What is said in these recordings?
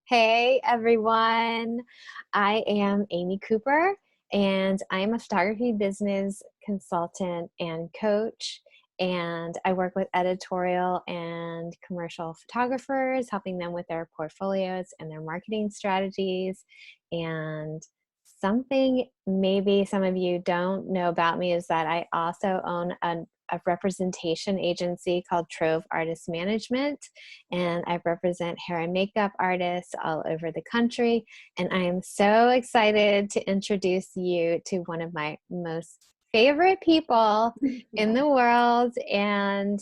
Hey everyone, I am Amy Cooper and I am a photography business consultant and coach. And I work with editorial and commercial photographers, helping them with their portfolios and their marketing strategies. And something maybe some of you don't know about me is that I also own a representation agency called Trove Artist Management, and I represent hair and makeup artists all over the country. And I am so excited to introduce you to one of my most favorite people in the world, and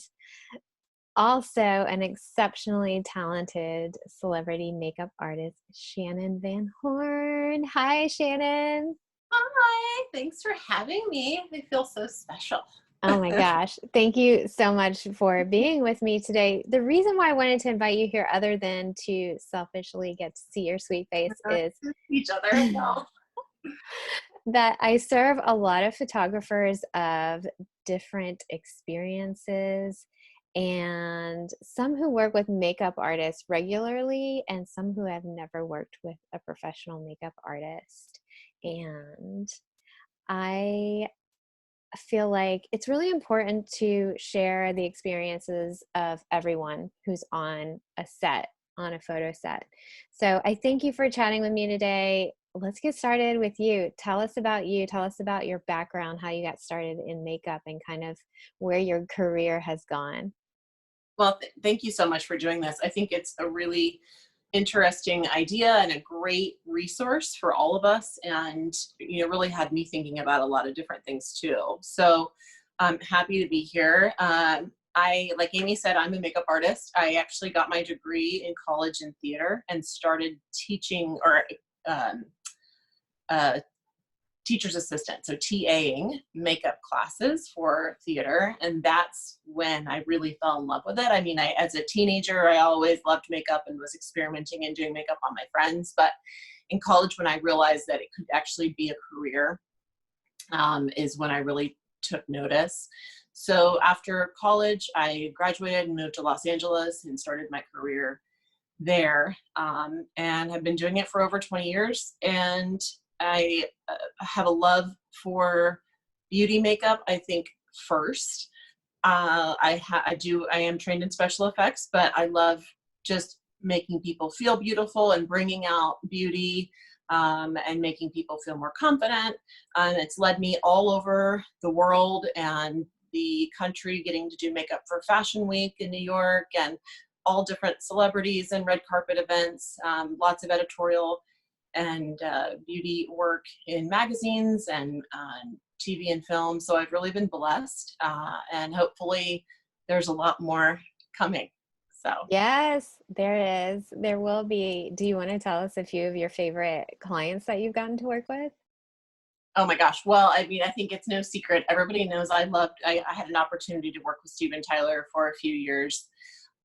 also an exceptionally talented celebrity makeup artist, Shannon Van Horn. Hi, Shannon. Hi, thanks for having me. I feel so special. Oh my gosh. Thank you so much for being with me today. The reason why I wanted to invite you here, other than to selfishly get to see your sweet face, is Each other. No. that I serve a lot of photographers of different experiences, and some who work with makeup artists regularly, and some who have never worked with a professional makeup artist. And I feel like it's really important to share the experiences of everyone who's on a set, on a photo set. So I thank you for chatting with me today. Let's get started with you. Tell us about you. Tell us about your background, how you got started in makeup, and kind of where your career has gone. Well, thank you so much for doing this. I think it's a really interesting idea and a great resource for all of us, and really had me thinking about a lot of different things too. So I'm happy to be here. Like Amy said, I'm a makeup artist. I actually got my degree in college in theater and started teaching or um, uh, teacher's assistant, so TAing makeup classes for theater. And that's when I really fell in love with it. I mean, as a teenager, I always loved makeup and was experimenting and doing makeup on my friends. But in college, when I realized that it could actually be a career, is when I really took notice. So after college, I graduated and moved to Los Angeles and started my career there, and have been doing it for over 20 years. And I have a love for beauty makeup, I think, first. I am trained in special effects, but I love just making people feel beautiful and bringing out beauty, and making people feel more confident. And it's led me all over the world and the country, getting to do makeup for Fashion Week in New York and all different celebrities and red carpet events, lots of editorial and beauty work in magazines and TV and film. So I've really been blessed, and hopefully there's a lot more coming. So. Yes, there is. There will be. Do you want to tell us a few of your favorite clients that you've gotten to work with? Oh my gosh. Well, I mean, I think it's no secret. Everybody knows I had an opportunity to work with Steven Tyler for a few years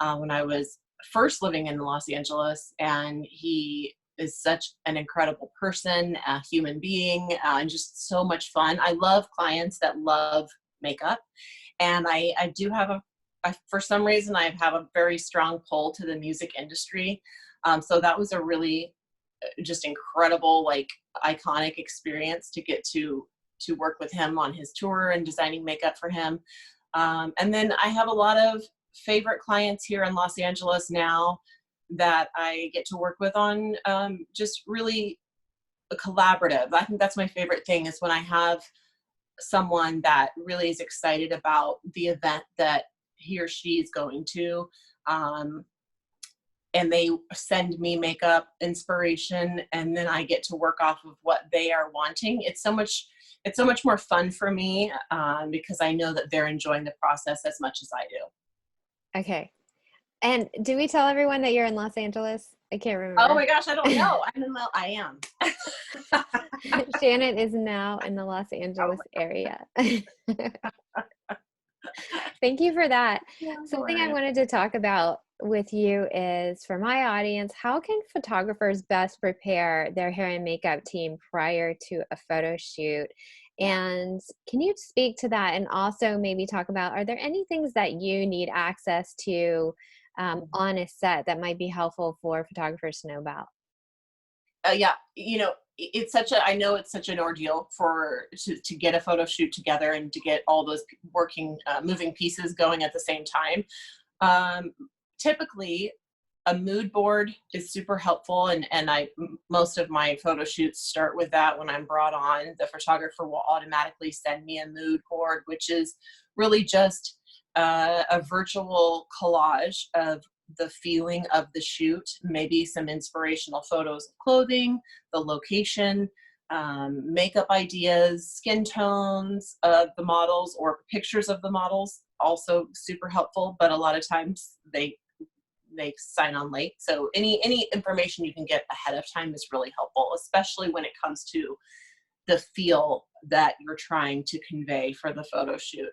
when I was first living in Los Angeles. And he is such an incredible person, a human being, and just so much fun. I love clients that love makeup. And I do have for some reason, I have a very strong pull to the music industry. So that was a really just incredible, like iconic experience to get to work with him on his tour and designing makeup for him. And then I have a lot of favorite clients here in Los Angeles now that I get to work with on just really a collaborative. I think that's my favorite thing, is when I have someone that really is excited about the event that he or she is going to. And they send me makeup inspiration, and then I get to work off of what they are wanting. It's so much more fun for me, because I know that they're enjoying the process as much as I do. Okay. And do we tell everyone that you're in Los Angeles? I can't Oh remember. my gosh, I don't know. I am. Shannon is now in the Los Angeles area. Thank you for that. Something I wanted to talk about with you is, for my audience, how can photographers best prepare their hair and makeup team prior to a photo shoot? And can you speak to that, and also maybe talk about, are there any things that you need access to on a set that might be helpful for photographers to know about? Yeah, it's I know it's such an ordeal to get a photo shoot together and to get all those working, moving pieces going at the same time. Um, Typically, a mood board is super helpful, and most of my photo shoots start with that. When I'm brought on, the photographer will automatically send me a mood board, which is really just a virtual collage of the feeling of the shoot, maybe some inspirational photos of clothing, the location, makeup ideas, skin tones of the models, or pictures of the models, also super helpful. But a lot of times they sign on late, so any information you can get ahead of time is really helpful, especially when it comes to the feel that you're trying to convey for the photo shoot.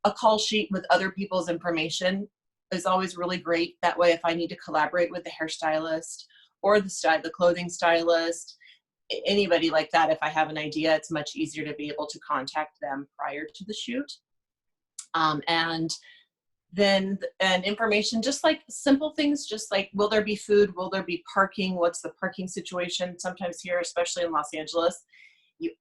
A call sheet with other people's information is always really great. That way, if I need to collaborate with the hairstylist or the clothing stylist, anybody like that, if I have an idea, it's much easier to be able to contact them prior to the shoot. And information, just like simple things, just like, will there be food? Will there be parking? What's the parking situation? Sometimes here, especially in Los Angeles,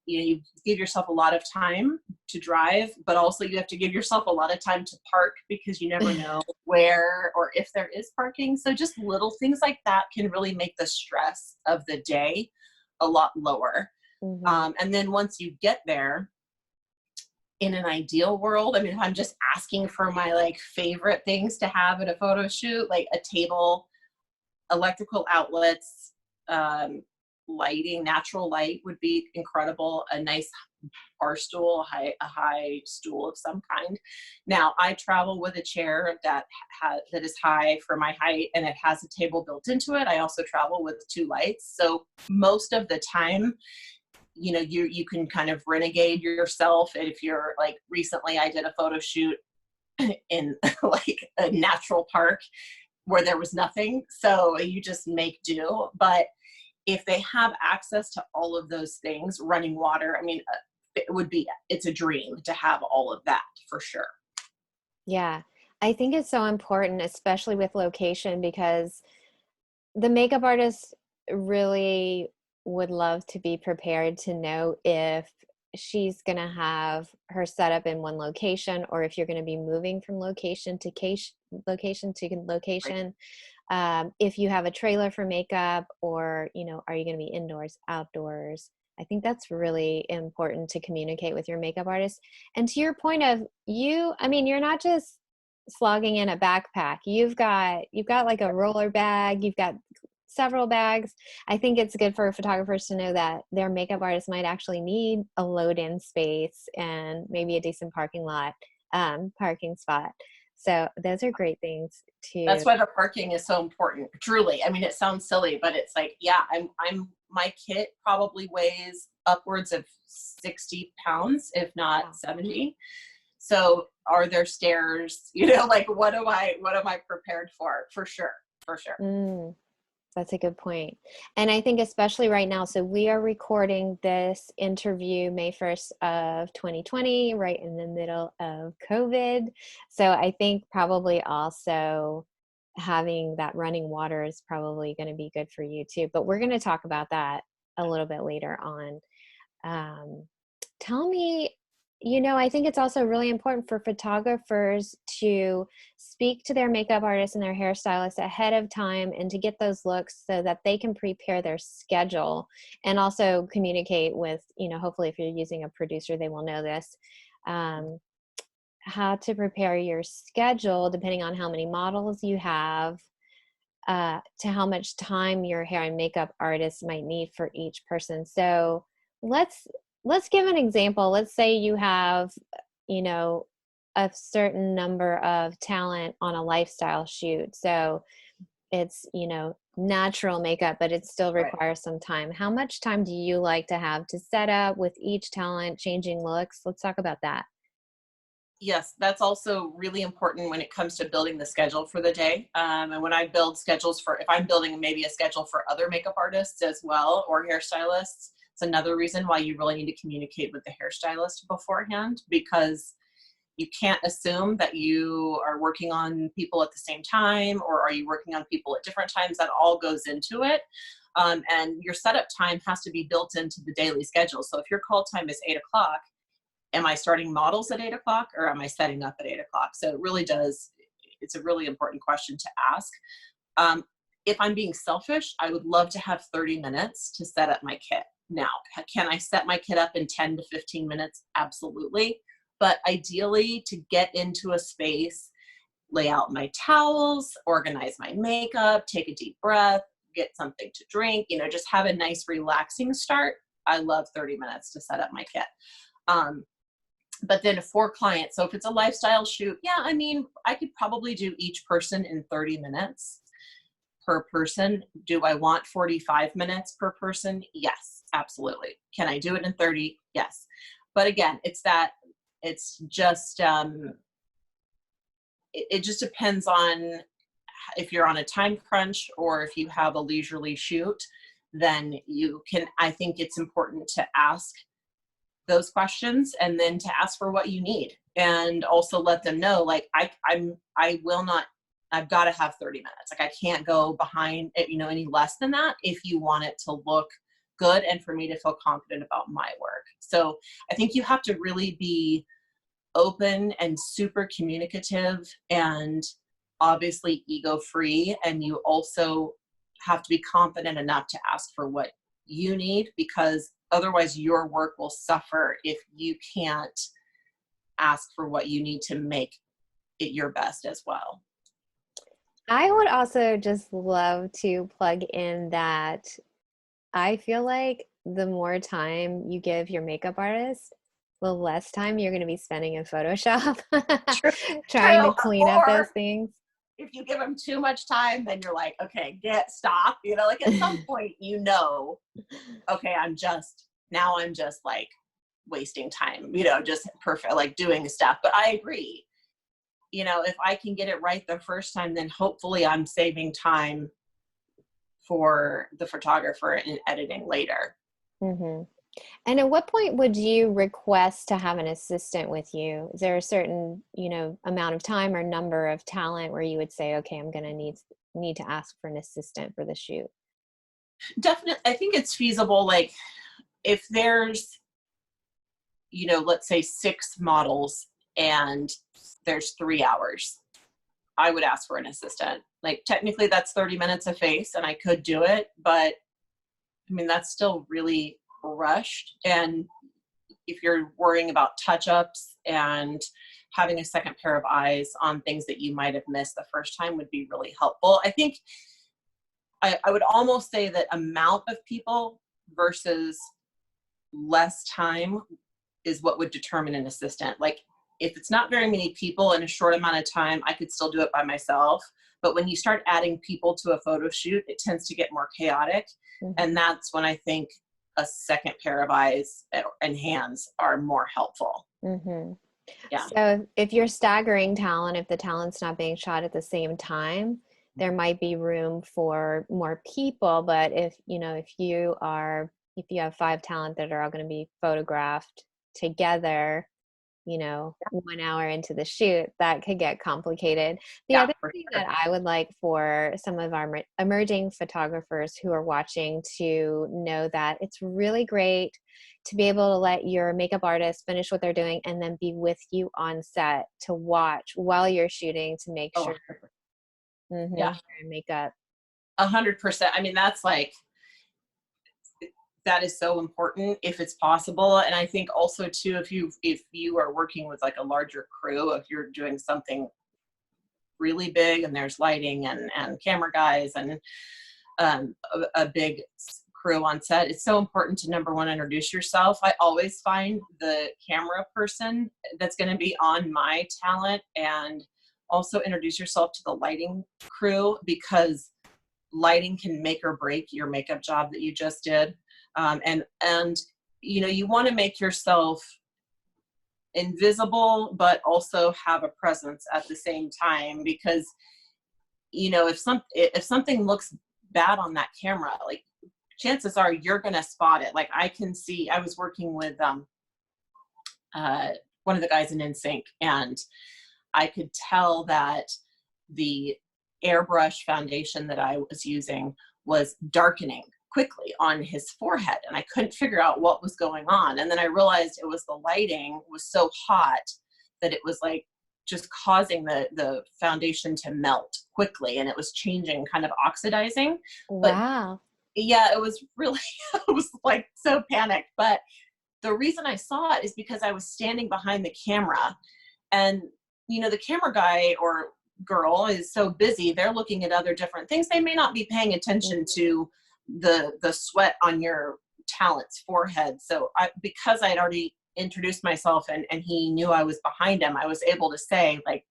you give yourself a lot of time to drive, but also you have to give yourself a lot of time to park, because you never know where or if there is parking. So just little things like that can really make the stress of the day a lot lower. Mm-hmm. And then once you get there, in an ideal world, I mean, if I'm just asking for my like favorite things to have at a photo shoot, like a table, electrical outlets, lighting, natural light would be incredible. A nice bar stool, a high stool of some kind. Now, I travel with a chair that is high for my height, and it has a table built into it. I also travel with 2 lights. So most of the time, you can kind of renegade yourself. And if you're like, recently I did a photo shoot in like a natural park where there was nothing, so you just make do. But if they have access to all of those things, running water, I mean, it's a dream to have all of that, for sure. Yeah, I think it's so important, especially with location, because the makeup artist really would love to be prepared to know if she's going to have her setup in one location, or if you're going to be moving from location to location to Right. location. If you have a trailer for makeup, or, are you going to be indoors, outdoors? I think that's really important to communicate with your makeup artist. And to your point of I mean, you're not just slogging in a backpack. You've got like a roller bag, you've got several bags. I think it's good for photographers to know that their makeup artist might actually need a load-in space and maybe a decent parking spot. So those are great things to. That's why the parking is so important. Truly. I mean, it sounds silly, but it's like, yeah, my kit probably weighs upwards of 60 pounds, if not 70. So are there stairs? Like, what am I prepared for? For sure. For sure. That's a good point. And I think especially right now, so we are recording this interview May 1st of 2020, right in the middle of COVID. So I think probably also having that running water is probably going to be good for you too. But we're going to talk about that a little bit later on. Tell me, I think it's also really important for photographers to speak to their makeup artists and their hairstylists ahead of time, and to get those looks so that they can prepare their schedule, and also communicate with, hopefully if you're using a producer, they will know this, how to prepare your schedule depending on how many models you have, to how much time your hair and makeup artist might need for each person. So let's give an example. Let's say you have, a certain number of talent on a lifestyle shoot. So it's, natural makeup, but it still Right. requires some time. How much time do you like to have to set up with each talent, changing looks? Let's talk about that. Yes, that's also really important when it comes to building the schedule for the day. And when I build schedules if I'm building maybe a schedule for other makeup artists as well, or hairstylists, it's another reason why you really need to communicate with the hairstylist beforehand, because you can't assume that you are working on people at the same time, or are you working on people at different times. That all goes into it. And your setup time has to be built into the daily schedule. So if your call time is 8 o'clock, am I starting models at 8 o'clock, or am I setting up at 8 o'clock? So it really does, it's a really important question to ask. If I'm being selfish, I would love to have 30 minutes to set up my kit. Now, can I set my kit up in 10 to 15 minutes? Absolutely. But ideally, to get into a space, lay out my towels, organize my makeup, take a deep breath, get something to drink, just have a nice relaxing start. I love 30 minutes to set up my kit. But then for clients, so if it's a lifestyle shoot, I could probably do each person in 30 minutes per person. Do I want 45 minutes per person? Yes, absolutely. Can I do it in 30? Yes. But again, it's just, it just depends on if you're on a time crunch or if you have a leisurely shoot. Then I think it's important to ask those questions, and then to ask for what you need, and also let them know, like, I've got to have 30 minutes. Like, I can't go behind it, any less than that, if you want it to look good and for me to feel confident about my work. So I think you have to really be open and super communicative, and obviously ego free. And you also have to be confident enough to ask for what you need, because otherwise your work will suffer if you can't ask for what you need to make it your best as well. I would also just love to plug in that I feel like the more time you give your makeup artist, the less time you're going to be spending in Photoshop trying to clean up those things. If you give them too much time, then you're like, okay, stop. Like at some point, okay, I'm just like wasting time, just perfect, like doing stuff. But I agree, if I can get it right the first time, then hopefully I'm saving time for the photographer and editing later. Mm-hmm. And at what point would you request to have an assistant with you? Is there a certain, amount of time or number of talent where you would say, okay, I'm going to need to ask for an assistant for the shoot? Definitely. I think it's feasible. Like if there's, let's say 6 models and there's 3 hours, I would ask for an assistant. Like technically that's 30 minutes a face and I could do it, but that's still really rushed. And if you're worrying about touch-ups and having a second pair of eyes on things that you might have missed the first time would be really helpful. I think I would almost say that amount of people versus less time is what would determine an assistant. Like if it's not very many people in a short amount of time, I could still do it by myself. But when you start adding people to a photo shoot, it tends to get more chaotic. Mm-hmm. And that's when I think a second pair of eyes and hands are more helpful. Mm-hmm. Yeah. So if you're staggering talent, if the talent's not being shot at the same time, there might be room for more people. But if you have 5 talent that are all going to be photographed together, 1 hour into the shoot, that could get complicated. The other thing that I would like for some of our emerging photographers who are watching to know that it's really great to be able to let your makeup artist finish what they're doing and then be with you on set to watch while you're shooting to make sure. Mm-hmm, yeah. Makeup. 100%. That's like, that is so important if it's possible. And I think also too, if you are working with like a larger crew, if you're doing something really big and there's lighting and camera guys and a big crew on set, it's so important to, number one, introduce yourself. I always find the camera person that's going to be on my talent, and also introduce yourself to the lighting crew, because lighting can make or break your makeup job that you just did. And you want to make yourself invisible, but also have a presence at the same time, because, if something looks bad on that camera, like chances are you're going to spot it. Like I can see, I was working with, one of the guys in NSYNC, and I could tell that the airbrush foundation that I was using was darkening quickly on his forehead, and I couldn't figure out what was going on. And then I realized it was the lighting was so hot that it was like just causing the foundation to melt quickly, and it was changing, kind of oxidizing. But Wow. yeah, it was really, I was like so panicked. But the reason I saw it is because I was standing behind the camera, and the camera guy or girl is so busy, they're looking at other different things. They may not be paying attention Mhm. to the sweat on your talent's forehead. So because I had already introduced myself, and he knew I was behind him, I was able to say, like,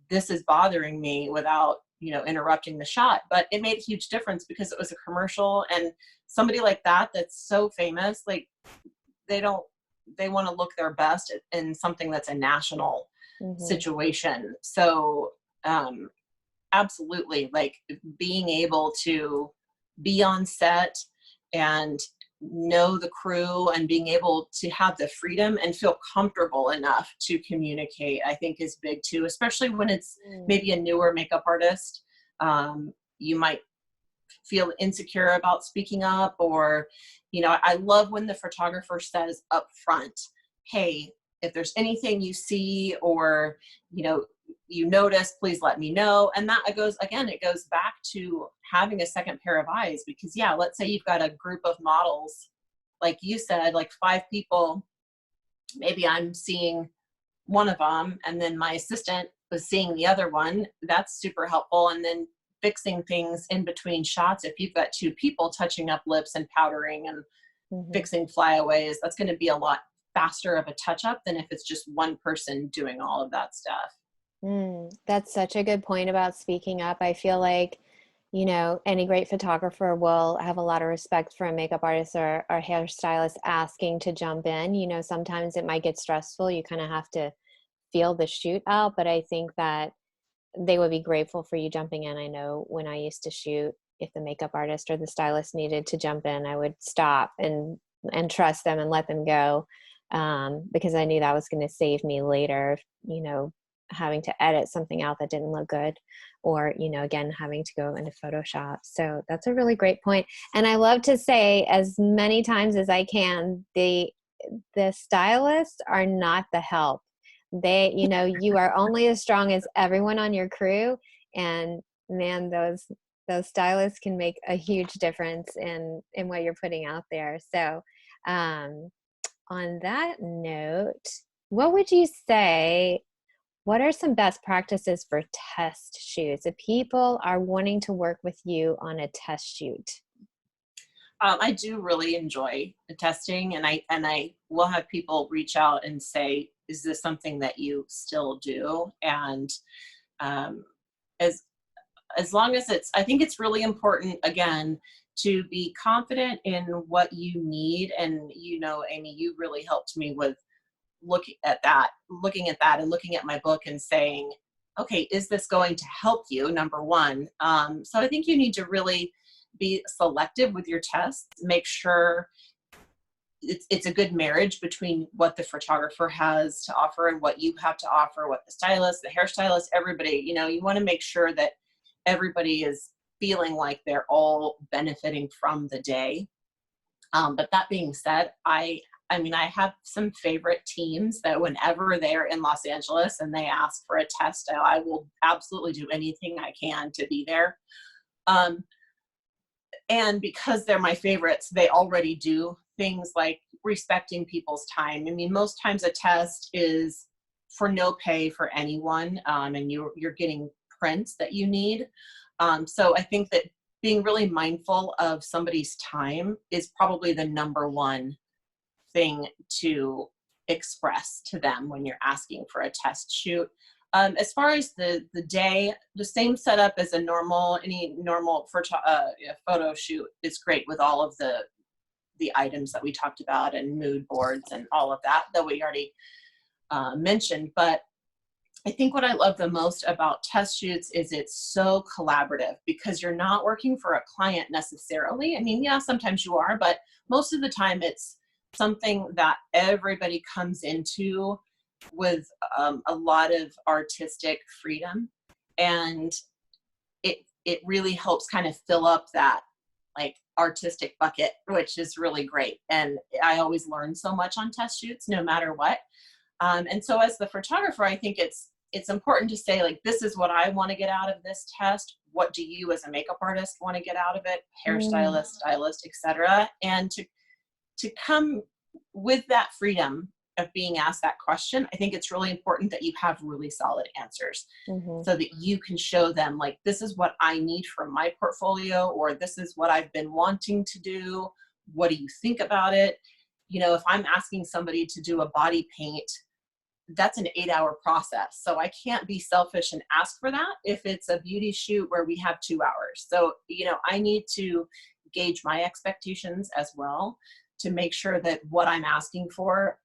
this is bothering me without interrupting the shot. But it made a huge difference because it was a commercial, and somebody like that that's so famous, like, they don't they want to look their best in something that's a national Mhm. situation. So absolutely, like, being able to be on set and know the crew, and being able to have the freedom and feel comfortable enough to communicate, I think, is big too, especially when it's Mm. maybe a newer makeup artist. You might feel insecure about speaking up, or I love when the photographer says up front, hey, if there's anything you see, or you know you notice, please let me know. And that it goes back to having a second pair of eyes, because yeah, let's say you've got a group of models, like you said, like 5 people. Maybe I'm seeing one of them, and then my assistant was seeing the other one. That's super helpful. And then fixing things in between shots, if you've got 2 people touching up lips and powdering and Mhm. fixing flyaways, that's going to be a lot faster of a touch up than if it's just one person doing all of that stuff. That's such a good point about speaking up. I feel like, any great photographer will have a lot of respect for a makeup artist or hairstylist asking to jump in. Sometimes it might get stressful. You kind of have to feel the shoot out, but I think that they would be grateful for you jumping in. I know when I used to shoot, if the makeup artist or the stylist needed to jump in, I would stop and trust them and let them go, because I knew that was going to save me later, having to edit something out that didn't look good, or again having to go into Photoshop. So that's a really great point. And I love to say as many times as I can, the stylists are not the help. You are only as strong as everyone on your crew. And man, those stylists can make a huge difference in what you're putting out there. So, um, on that note, what would you say? What are some best practices for test shoots if people are wanting to work with you on a test shoot? I do really enjoy the testing, and I will have people reach out and say, "Is this something that you still do?" And um, as as long as I think it's really important, again, to be confident in what you need. And Amy, you really helped me with looking at that and looking at my book and saying, okay, is this going to help you, number one? So I think you need to really be selective with your tests. Make sure it's a good marriage between what the photographer has to offer and what you have to offer, what the stylist, the hairstylist, everybody, you want to make sure that everybody is feeling like they're all benefiting from the day. But that being said, I mean, I have some favorite teams that whenever they're in Los Angeles and they ask for a test, I will absolutely do anything I can to be there. Um, and because they're my favorites, they already do things like respecting people's time. I mean, most times a test is for no pay for anyone, and you're getting prints that you need. So I think that being really mindful of somebody's time is probably the number one thing to express to them when you're asking for a test shoot. As far as the day, the same setup as any normal photo shoot is great, with all of the items that we talked about, and mood boards and all of that we already mentioned. But I think what I love the most about test shoots is it's so collaborative, because you're not working for a client necessarily. I mean, yeah, sometimes you are, but most of the time something that everybody comes into with a lot of artistic freedom, and it really helps kind of fill up that like artistic bucket, which is really great. And I always learn so much on test shoots, no matter what. And so as the photographer, I think it's important to say, like, this is what I want to get out of this test. What do you as a makeup artist want to get out of it? Hairstylist, stylist, etc. And to come with that freedom of being asked that question, I think it's really important that you have really solid answers so that you can show them, like, this is what I need from my portfolio, or this is what I've been wanting to do. What do you think about it? You know, if I'm asking somebody to do a body paint, that's an 8-hour process. So I can't be selfish and ask for that if it's a beauty shoot where we have 2 hours. So, you know, I need to gauge my expectations as well to make sure that what I'm asking for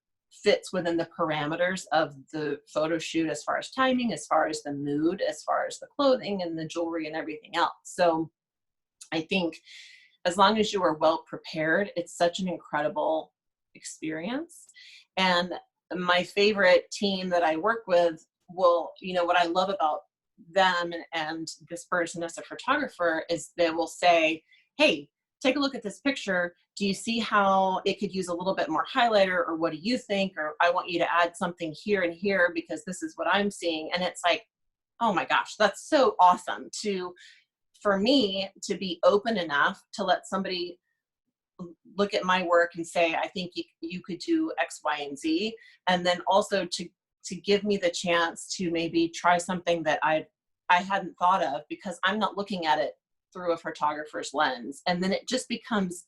fits within the parameters of the photo shoot, as far as timing, as far as the mood, as far as the clothing and the jewelry and everything else. So I think as long as you are well prepared, it's such an incredible experience. And my favorite team that I work with will, you know, what I love about them and this person as a photographer is they will say, hey, take a look at this picture. Do you see how it could use a little bit more highlighter, or what do you think? Or I want you to add something here and here because this is what I'm seeing. And it's like, oh my gosh, that's so awesome for me to be open enough to let somebody look at my work and say, I think you could do X, Y, and Z. And then also to give me the chance to maybe try something that I hadn't thought of, because I'm not looking at it through a photographer's lens. And then it just becomes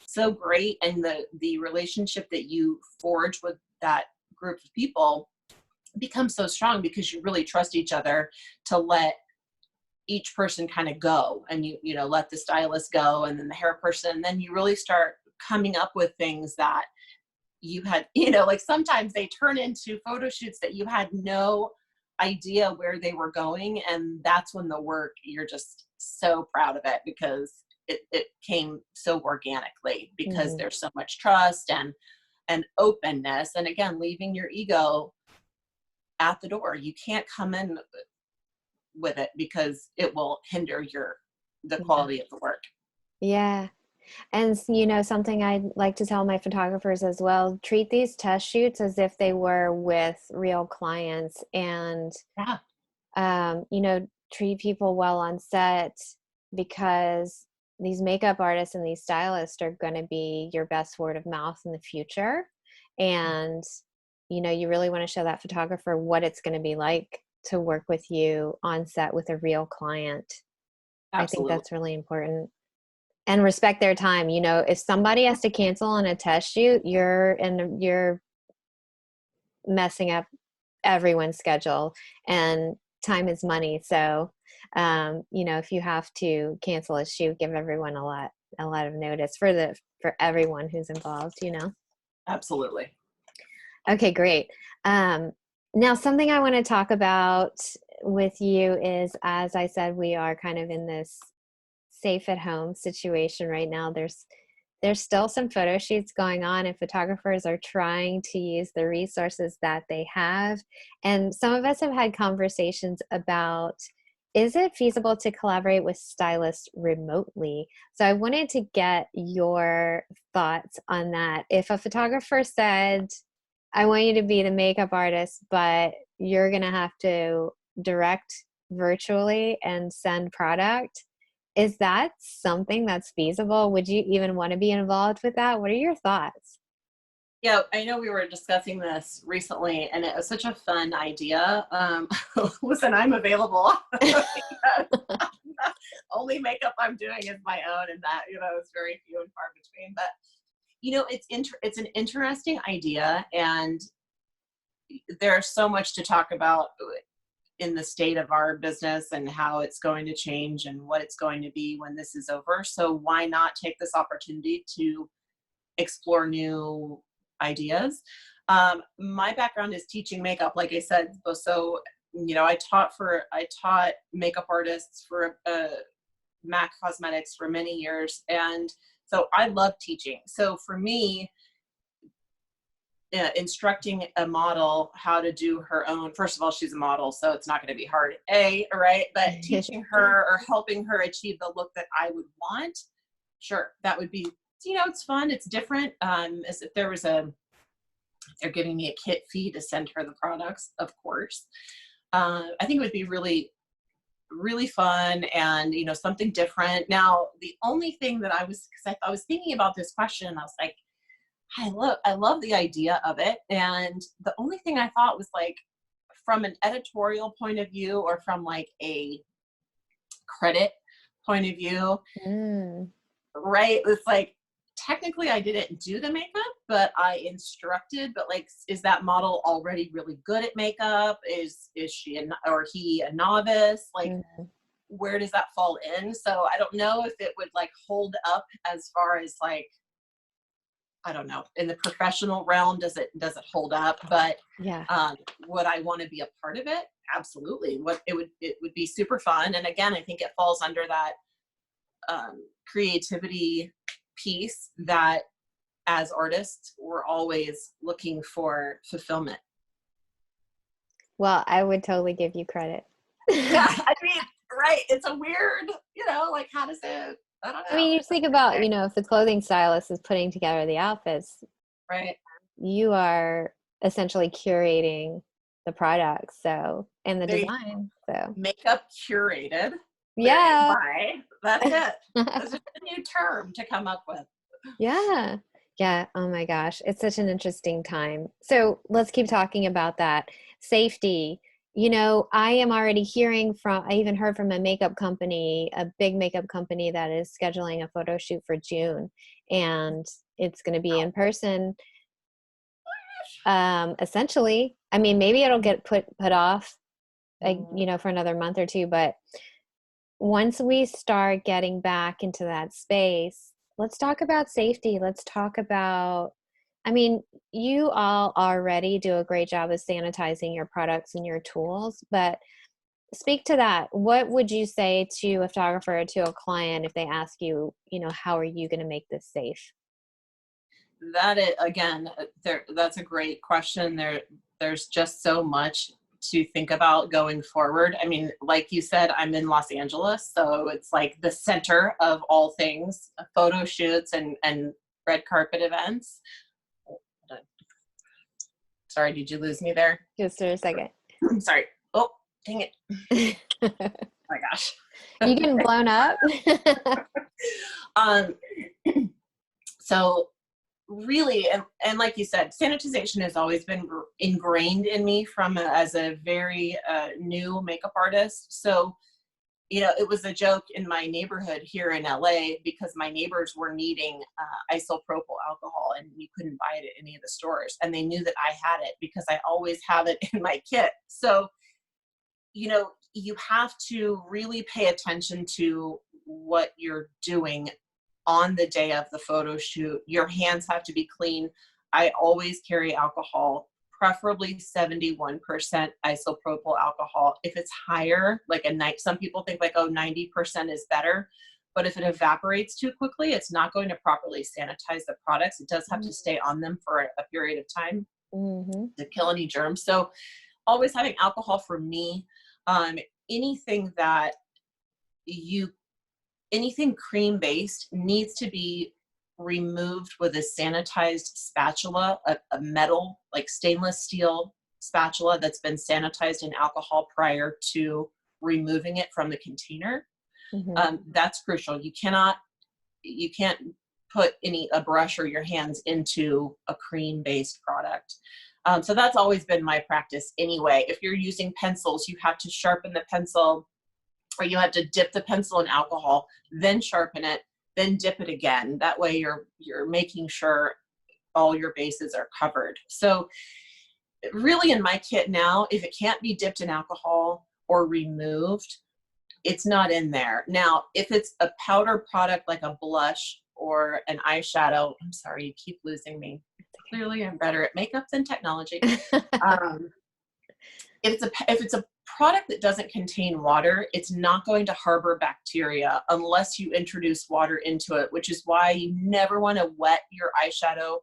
so great. And the relationship that you forge with that group of people becomes so strong because you really trust each other to let each person kind of go, and you know, let the stylist go, and then the hair person, and then you really start coming up with things that you had, you know, like sometimes they turn into photo shoots that you had no idea where they were going. And that's when the work, you're just so proud of it because it came so organically, because there's so much trust and openness. And again, leaving your ego at the door. You can't come in with it because it will hinder the quality of the work. Yeah. And, you know, something I'd like to tell my photographers as well, treat these test shoots as if they were with real clients, and, you know, treat people well on set, because these makeup artists and these stylists are going to be your best word of mouth in the future. And, you know, you really want to show that photographer what it's going to be like to work with you on set with a real client. Absolutely. I think that's really important. And respect their time. You know, if somebody has to cancel on a test shoot, you're messing up everyone's schedule, and time is money. So, you know, if you have to cancel a shoot, give everyone a lot of notice for everyone who's involved, you know? Absolutely. Okay, great. Now, something I want to talk about with you is, as I said, we are kind of in this safe at home situation right now. There's still some photo shoots going on, and photographers are trying to use the resources that they have. And some of us have had conversations about, is it feasible to collaborate with stylists remotely? So I wanted to get your thoughts on that. If a photographer said, I want you to be the makeup artist, but you're going to have to direct virtually and send product, is that something that's feasible? Would you even want to be involved with that? What are your thoughts? Yeah, I know we were discussing this recently, and it was such a fun idea. Listen, I'm available. Only makeup I'm doing is my own, and that, you know, is very few and far between. But you know, it's an interesting idea, and there's so much to talk about in the state of our business and how it's going to change and what it's going to be when this is over. So why not take this opportunity to explore new ideas? My background is teaching makeup, like I said. So, you know, I taught makeup artists for MAC Cosmetics for many years. And so I love teaching. So for me, instructing a model how to do her own, first of all, she's a model, so it's not going to be hard, right? But teaching her or helping her achieve the look that I would want, sure, that would be, it's fun, it's different. As if there was they're giving me a kit fee to send her the products, of course. I think it would be really, really fun and, something different. Now, the only thing that because I was thinking about this question, and I was like, I love the idea of it. And the only thing I thought was like, from an editorial point of view or from like a credit point of view, right? It's like, technically I didn't do the makeup, but I instructed, but like, is that model already really good at makeup? Is she or he a novice? Like, where does that fall in? So I don't know if it would like hold up as far as like, I don't know, in the professional realm, does it hold up? But would I want to be a part of it? Absolutely. It would be super fun. And again, I think it falls under that creativity piece that as artists, we're always looking for fulfillment. Well, I would totally give you credit. Yeah, I mean, right. It's a weird, like, how does it, I don't know. I mean, you think about, if the clothing stylist is putting together the outfits, right, you are essentially curating the product, and the design. So makeup curated. Yeah. That's it. That's just a new term to come up with. Yeah. Yeah. Oh my gosh. It's such an interesting time. So let's keep talking about that. Safety. I am already I even heard from a makeup company, a big makeup company that is scheduling a photo shoot for June, and it's going to be in person. Essentially, I mean, maybe it'll get put off, for another month or two, but once we start getting back into that space, let's talk about safety. Let's talk about, you all already do a great job of sanitizing your products and your tools, but speak to that. What would you say to a photographer or to a client if they ask you, how are you going to make this safe? That is, again, that's a great question. There's just so much to think about going forward. I mean, like you said, I'm in Los Angeles, so it's like the center of all things, photo shoots and red carpet events. Sorry, did you lose me there? Just for a second. Sorry. Oh, dang it. Oh my gosh. You getting blown up? So really, and like you said, sanitization has always been ingrained in me as a very new makeup artist. So, it was a joke in my neighborhood here in LA because my neighbors were needing isopropyl alcohol and you couldn't buy it at any of the stores. And they knew that I had it because I always have it in my kit. So, you have to really pay attention to what you're doing on the day of the photo shoot. Your hands have to be clean. I always carry alcohol, preferably 71% isopropyl alcohol. If it's higher, like some people think like, 90% is better. But if it evaporates too quickly, it's not going to properly sanitize the products. It does have to stay on them for a period of time to kill any germs. So always having alcohol for me, anything cream based needs to be removed with a sanitized spatula, a metal, like stainless steel spatula that's been sanitized in alcohol prior to removing it from the container. That's crucial. You can't put a brush or your hands into a cream based product. So that's always been my practice anyway. If you're using pencils, you have to sharpen the pencil, or you have to dip the pencil in alcohol, then sharpen it, then dip it again. That way you're making sure all your bases are covered. So really in my kit now, if it can't be dipped in alcohol or removed, it's not in there. Now, if it's a powder product like a blush or an eyeshadow, I'm sorry, you keep losing me. Clearly I'm better at makeup than technology. If it's a product that doesn't contain water, it's not going to harbor bacteria unless you introduce water into it, which is why you never want to wet your eyeshadow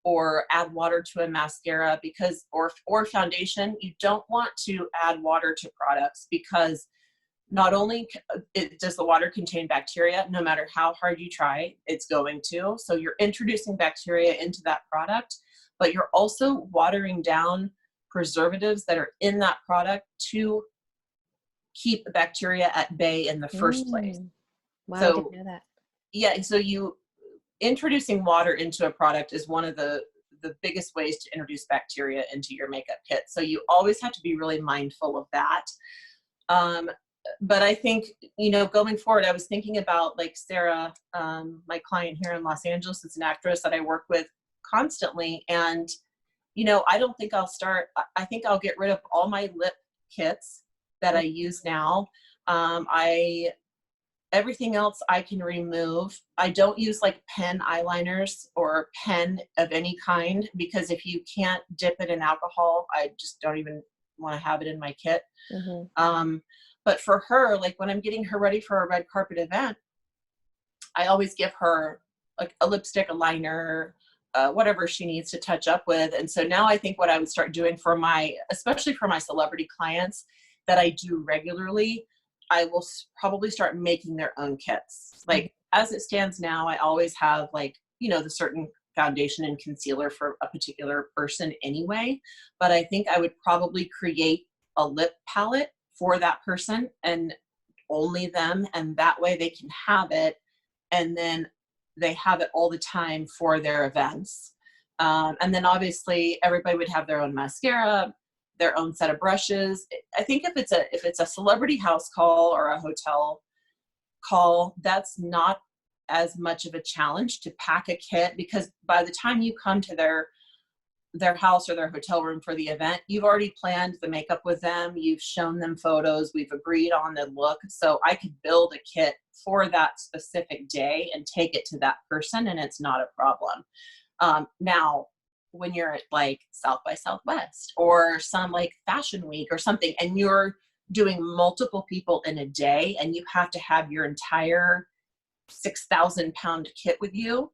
or add water to a mascara because, or foundation, you don't want to add water to products because not only does the water contain bacteria, no matter how hard you try, it's going to. So you're introducing bacteria into that product, but you're also watering down preservatives that are in that product to keep the bacteria at bay in the first place. Wow, I didn't So know that. yeah, so introducing water into a product is one of the biggest ways to introduce bacteria into your makeup kit. So you always have to be really mindful of that. But I think, going forward, I was thinking about like Sarah, my client here in Los Angeles, is an actress that I work with constantly. And, I don't think I think I'll get rid of all my lip kits that I use now. Everything else I can remove. I don't use like pen eyeliners or pen of any kind, because if you can't dip it in alcohol, I just don't even want to have it in my kit. But for her, like when I'm getting her ready for a red carpet event, I always give her like a lipstick, a liner, whatever she needs to touch up with. And so now I think what I would start doing especially for my celebrity clients that I do regularly, I will probably start making their own kits. Like as it stands now, I always have like, the certain foundation and concealer for a particular person anyway. But I think I would probably create a lip palette for that person and only them. And that way they can have it. And then they have it all the time for their events. And then obviously everybody would have their own mascara, their own set of brushes. I think if it's a celebrity house call or a hotel call, that's not as much of a challenge to pack a kit, because by the time you come to their house or their hotel room for the event, you've already planned the makeup with them. You've shown them photos. We've agreed on the look. So I could build a kit for that specific day and take it to that person, and it's not a problem. Now, when you're at like South by Southwest or some like fashion week or something, and you're doing multiple people in a day and you have to have your entire 6,000-pound kit with you,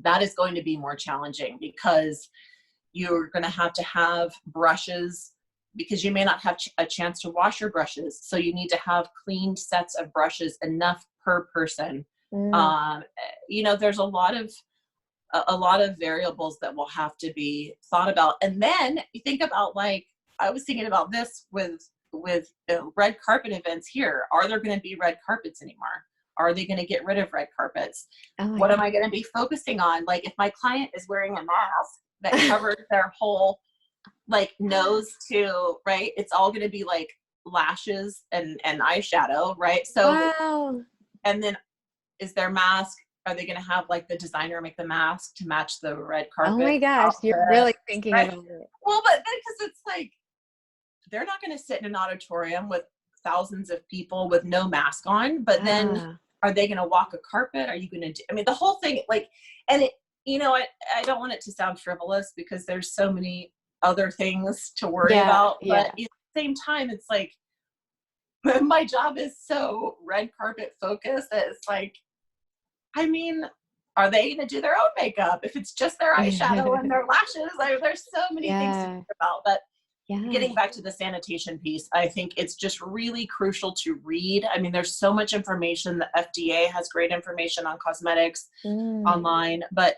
that is going to be more challenging, because you're going to have brushes, because you may not have a chance to wash your brushes. So you need to have clean sets of brushes, enough per person. There's a lot of variables that will have to be thought about. And then you think about, like, I was thinking about this with red carpet events here. Are there going to be red carpets anymore? Are they going to get rid of red carpets? What am I going to be focusing on? Like if my client is wearing a mask that covers their whole like nose too, right? It's all going to be like lashes and eyeshadow, right? So, Wow. And then is their mask, are they going to have like the designer make the mask to match the red carpet? Oh my gosh, outfit, you're really thinking right? about it. Well, but because it's like, they're not going to sit in an auditorium with thousands of people with no mask on, but then are they going to walk a carpet? Are you going to do, I mean, the whole thing, like, and it, I don't want it to sound frivolous, because there's so many other things to worry about, but at the same time, it's like, my job is so red carpet focused that it's like, I mean, are they going to do their own makeup? If it's just their eyeshadow and their lashes, like, there's so many things to think about. But getting back to the sanitation piece, I think it's just really crucial to read. I mean, there's so much information. The FDA has great information on cosmetics online, but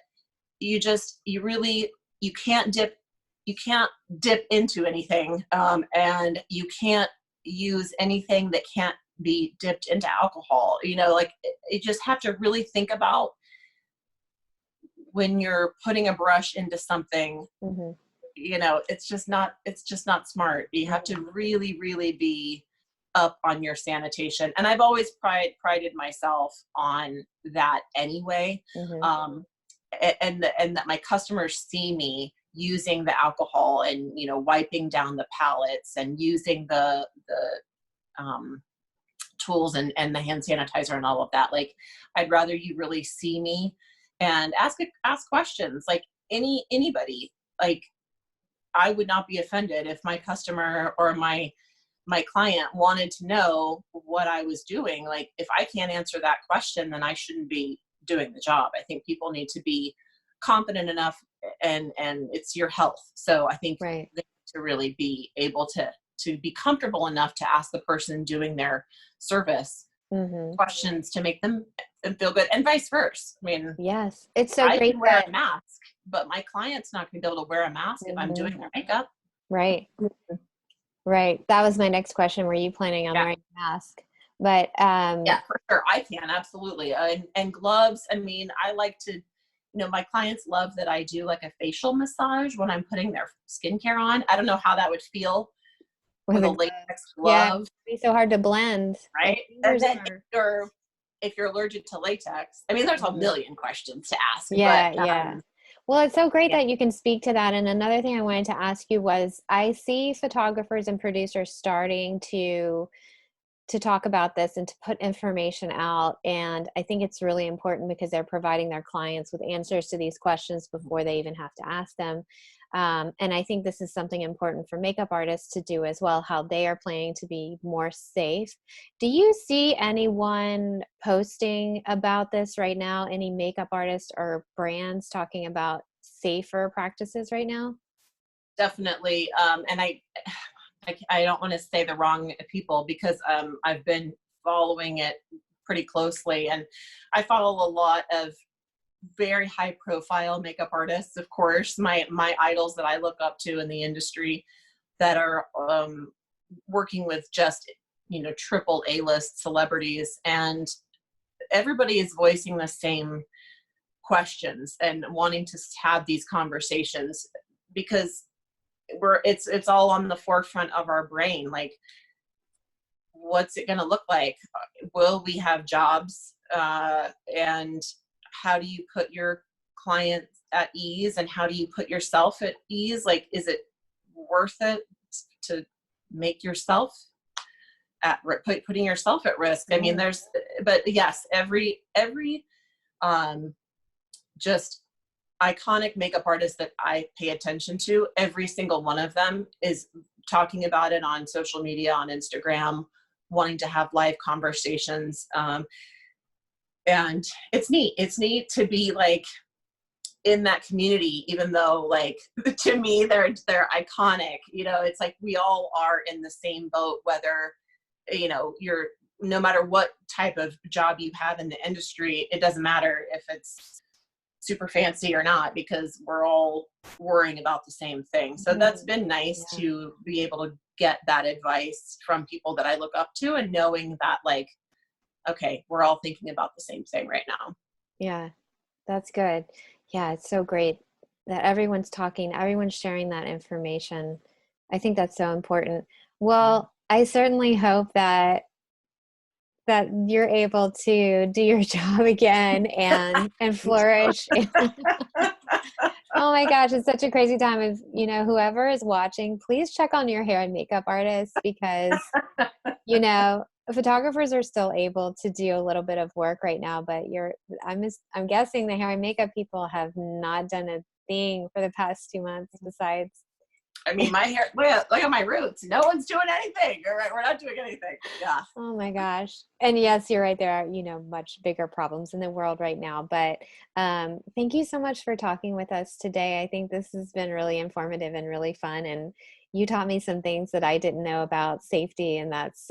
you can't dip into anything, and you can't use anything that can't be dipped into alcohol. Like, you just have to really think about when you're putting a brush into something. It's just not smart. You have to really, really be up on your sanitation. And I've always prided myself on that anyway. And that my customers see me using the alcohol and, wiping down the palettes and using the tools and the hand sanitizer and all of that. Like, I'd rather you really see me and ask questions. Like anybody, like, I would not be offended if my customer or my client wanted to know what I was doing. Like, if I can't answer that question, then I shouldn't be doing the job. I think people need to be confident enough and it's your health. So I think Right. they need to really be able to be comfortable enough to ask the person doing their service Mm-hmm. questions to make them feel good, and vice versa. I mean, Yes. It's so I great can wear that, a mask, but my client's not going to be able to wear a mask if I'm Mhm. doing their makeup. Right. Right. That was my next question. Were you planning on Yeah. wearing a mask? But Yeah, for sure. I can, absolutely. And gloves. I mean, I like to, my clients love that I do like a facial massage when I'm putting their skincare on. I don't know how that would feel with with a a glove. latex Yeah, glove, it'd be so hard to blend. My right? And fingers then are. if you're allergic to latex, I mean, there's a Mhm. million questions to ask, but Yeah, yeah. Well, it's so great yeah, that you can speak to that. And another thing I wanted to ask you was, I see photographers and producers starting to talk about this and to put information out. And I think it's really important because they're providing their clients with answers to these questions before they even have to ask them. And I think this is something important for makeup artists to do as well, how they are planning to be more safe. Do you see anyone posting about this right now? Any makeup artists or brands talking about safer practices right now? definitely. And I don't want to say the wrong people because I've been following it pretty closely, and I follow a lot of very high profile makeup artists, of course, my idols that I look up to in the industry that are working with just triple A-list celebrities, and everybody is voicing the same questions and wanting to have these conversations because it's all on the forefront of our brain. Like, what's it going to look like? Will we have jobs? And how do you put your clients at ease, and how do you put yourself at ease? Like, is it worth it to make yourself putting yourself at risk? I mean, Right. but yes, every um, just iconic makeup artist that I pay attention to, every single one of them is talking about it on social media, on Instagram, wanting to have live conversations. And it's neat. It's neat to be like in that community, even though like to me they're iconic. It's like we all are in the same boat, whether you're no matter what type of job you have in the industry. It doesn't matter if it's super fancy or not, because we're all worrying about the same thing. So that's Mhm. been nice Yeah. to be able to get that advice from people that I look up to, and knowing that like, okay, we're all thinking about the same thing right now. Yeah. That's good. Yeah, it's so great that everyone's talking, everyone's sharing that information. I think that's so important. Well, I certainly hope that you're able to do your job again and flourish. Oh my gosh, it's such a crazy time. If whoever is watching, please check on your hair and makeup artists because photographers are still able to do a little bit of work right now, but I'm guessing the hair and makeup people have not done a thing for the past 2 months besides. I mean, my hair, look at my roots. No one's doing anything. All right, we're not doing anything. Yeah. Oh my gosh. And yes, you're right. There are, much bigger problems in the world right now. But thank you so much for talking with us today. I think this has been really informative and really fun. And you taught me some things that I didn't know about safety, and that's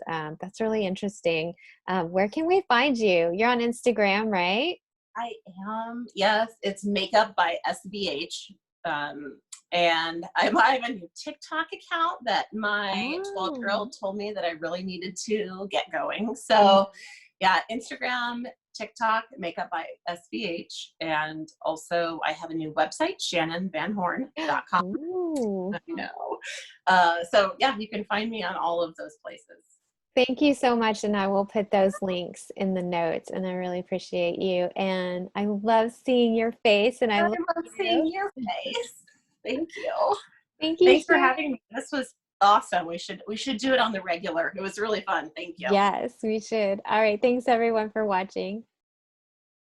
really interesting. Where can we find you? You're on Instagram, right? I am. Yes, it's Makeup by SBH. And I have a new TikTok account that my 12-year-old Oh. told me that I really needed to get going. Mhm. So, yeah, Instagram, TikTok, Makeup by SBH. And also, I have a new website, shannonvanhorn.com. Ooh. I know. So, yeah, you can find me on all of those places. Thank you so much, and I will put those links in the notes, and I really appreciate you, and I love seeing your face, and I I love love seeing you. your face. Thank you. Thank you, Thanks for Shannon. having me. This was awesome. We should do it on the regular. It was really fun. Thank you. Yes, we should. All right, thanks everyone for watching.